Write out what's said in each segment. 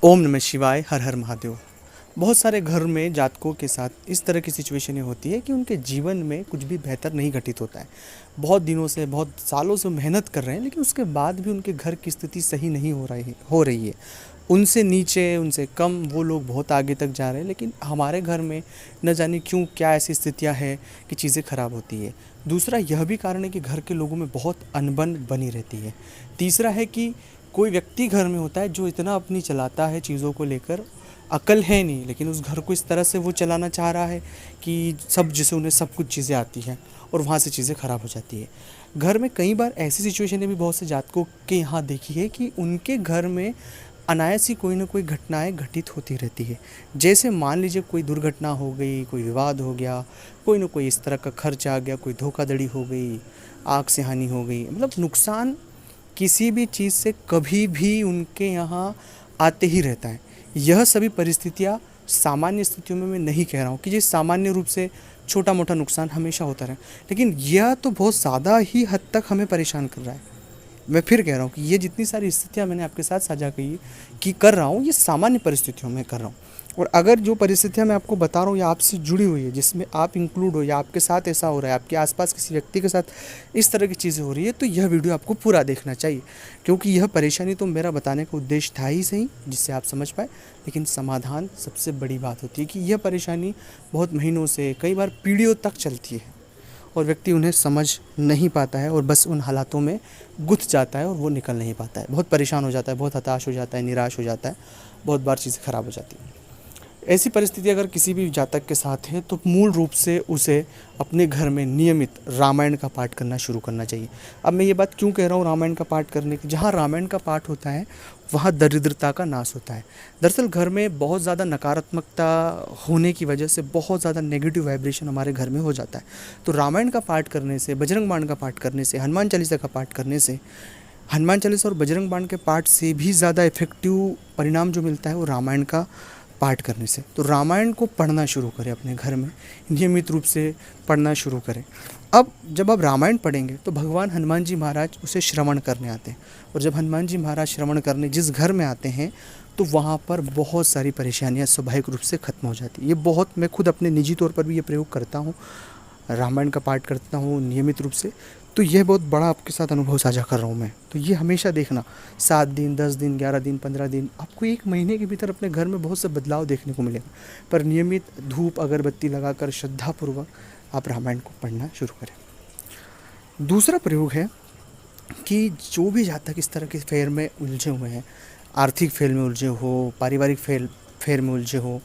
ओम नमः शिवाय, हर हर महादेव। बहुत सारे घर में जातकों के साथ इस तरह की सिचुएशनें होती है कि उनके जीवन में कुछ भी बेहतर नहीं घटित होता है। बहुत दिनों से, बहुत सालों से मेहनत कर रहे हैं, लेकिन उसके बाद भी उनके घर की स्थिति सही नहीं हो रही है। उनसे नीचे, उनसे कम वो लोग बहुत आगे तक जा रहे हैं, लेकिन हमारे घर में न जाने क्यों क्या ऐसी स्थितियाँ हैं कि चीज़ें ख़राब होती है। दूसरा यह भी कारण है कि घर के लोगों में बहुत अनबन बनी रहती है। तीसरा है कि कोई व्यक्ति घर में होता है जो इतना अपनी चलाता है चीज़ों को लेकर, अकल है नहीं, लेकिन उस घर को इस तरह से वो चलाना चाह रहा है कि सब, जैसे उन्हें सब कुछ चीज़ें आती हैं और वहाँ से चीज़ें ख़राब हो जाती है। घर में कई बार ऐसी सिचुएशनें भी बहुत से जातकों के यहाँ देखी है कि उनके घर में अनायास ही कोई ना कोई घटनाएं घटित होती रहती है। जैसे मान लीजिए कोई दुर्घटना हो गई, कोई विवाद हो गया, कोई ना कोई इस तरह का खर्च आ गया, कोई धोखाधड़ी हो गई, आग से हानि हो गई, मतलब नुकसान किसी भी चीज़ से कभी भी उनके यहाँ आते ही रहता है। यह सभी परिस्थितियाँ सामान्य स्थितियों में मैं नहीं कह रहा हूँ कि ये सामान्य रूप से छोटा मोटा नुकसान हमेशा होता रहे, लेकिन यह तो बहुत ज़्यादा ही हद तक हमें परेशान कर रहा है। मैं फिर कह रहा हूँ कि ये जितनी सारी स्थितियाँ मैंने आपके साथ साझा की कि कर रहा हूँ, ये सामान्य परिस्थितियों में कर रहा हूँ। और अगर जो परिस्थितियाँ मैं आपको बता रहा हूँ या आपसे जुड़ी हुई है, जिसमें आप इंक्लूड हो या आपके साथ ऐसा हो रहा है, आपके आसपास किसी व्यक्ति के साथ इस तरह की चीज़ें हो रही है, तो यह वीडियो आपको पूरा देखना चाहिए, क्योंकि यह परेशानी तो मेरा बताने का उद्देश्य था ही सही, जिससे आप समझ पाए, लेकिन समाधान सबसे बड़ी बात होती है कि यह परेशानी बहुत महीनों से, कई बार पीढ़ियों तक चलती है और व्यक्ति उन्हें समझ नहीं पाता है और बस उन हालातों में गुथ जाता है और वो निकल नहीं पाता है, बहुत परेशान हो जाता है, बहुत हताश हो जाता है, निराश हो जाता है, बहुत बार चीज़ें ख़राब हो जाती हैं। ऐसी परिस्थिति अगर किसी भी जातक के साथ है तो मूल रूप से उसे अपने घर में नियमित रामायण का पाठ करना शुरू करना चाहिए। अब मैं ये बात क्यों कह रहा हूँ रामायण का पाठ करने की? जहाँ रामायण का पाठ होता है वहाँ दरिद्रता का नाश होता है। दरअसल घर में बहुत ज़्यादा नकारात्मकता होने की वजह से बहुत ज़्यादा नेगेटिव वाइब्रेशन हमारे घर में हो जाता है। तो रामायण का पाठ करने से, बजरंग बाण का पाठ करने से, हनुमान चालीसा का पाठ करने से, हनुमान चालीसा और बजरंग बाण के पाठ से भी ज़्यादा इफेक्टिव परिणाम जो मिलता है वो रामायण का पाठ करने से। तो रामायण को पढ़ना शुरू करें, अपने घर में नियमित रूप से पढ़ना शुरू करें। अब जब आप रामायण पढ़ेंगे तो भगवान हनुमान जी महाराज उसे श्रवण करने आते हैं, और जब हनुमान जी महाराज श्रवण करने जिस घर में आते हैं तो वहाँ पर बहुत सारी परेशानियाँ स्वाभाविक रूप से ख़त्म हो जाती है। ये बहुत, मैं खुद अपने निजी तौर पर भी ये प्रयोग करता हूँ, रामायण का पाठ करता हूँ नियमित रूप से, तो यह बहुत बड़ा आपके साथ अनुभव साझा कर रहा हूँ मैं। तो ये हमेशा देखना, 7 दिन, 10 दिन, 11 दिन, 15 दिन, आपको 1 महीने के भीतर अपने घर में बहुत से बदलाव देखने को मिलेगा। पर नियमित धूप अगरबत्ती लगाकर श्रद्धापूर्वक आप रामायण को पढ़ना शुरू करें। दूसरा प्रयोग है कि जो भी जातक इस तरह के फेर में उलझे हुए हैं, आर्थिक फेर में उलझे हो, पारिवारिक फेर में उलझे हो,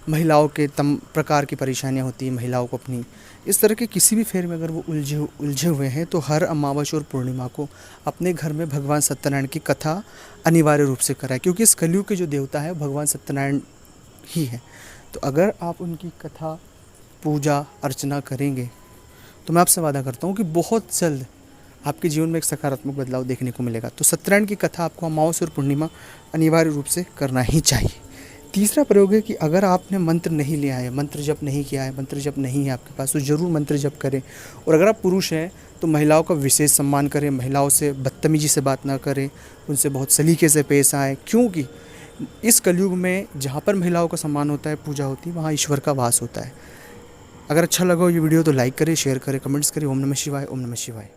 महिलाओं के तम प्रकार की परेशानियां होती हैं महिलाओं को अपनी, इस तरह के किसी भी फेर में अगर वो उलझे हुए हैं तो हर अमावस्या और पूर्णिमा को अपने घर में भगवान सत्यनारायण की कथा अनिवार्य रूप से कराएं, क्योंकि इस कलयुग के जो देवता है भगवान सत्यनारायण ही है। तो अगर आप उनकी कथा, पूजा अर्चना करेंगे तो मैं आपसे वादा करता हूँ कि बहुत जल्द आपके जीवन में एक सकारात्मक बदलाव देखने को मिलेगा। तो सत्यनारायण की कथा आपको अमावस्या और पूर्णिमा अनिवार्य रूप से करना ही चाहिए। तीसरा प्रयोग है कि अगर आपने मंत्र नहीं लिया है, मंत्र जप नहीं किया है, मंत्र जप नहीं है आपके पास, तो ज़रूर मंत्र जप करें। और अगर आप पुरुष हैं तो महिलाओं का विशेष सम्मान करें, महिलाओं से बदतमीजी से बात ना करें, उनसे बहुत सलीके से पेश आएँ, क्योंकि इस कलयुग में जहाँ पर महिलाओं का सम्मान होता है, पूजा होती है, वहाँ ईश्वर का वास होता है। अगर अच्छा लगा हो ये वीडियो तो लाइक करें, शेयर करें, कमेंट्स करें। ओम नमः शिवाय, ओम नमः शिवाय।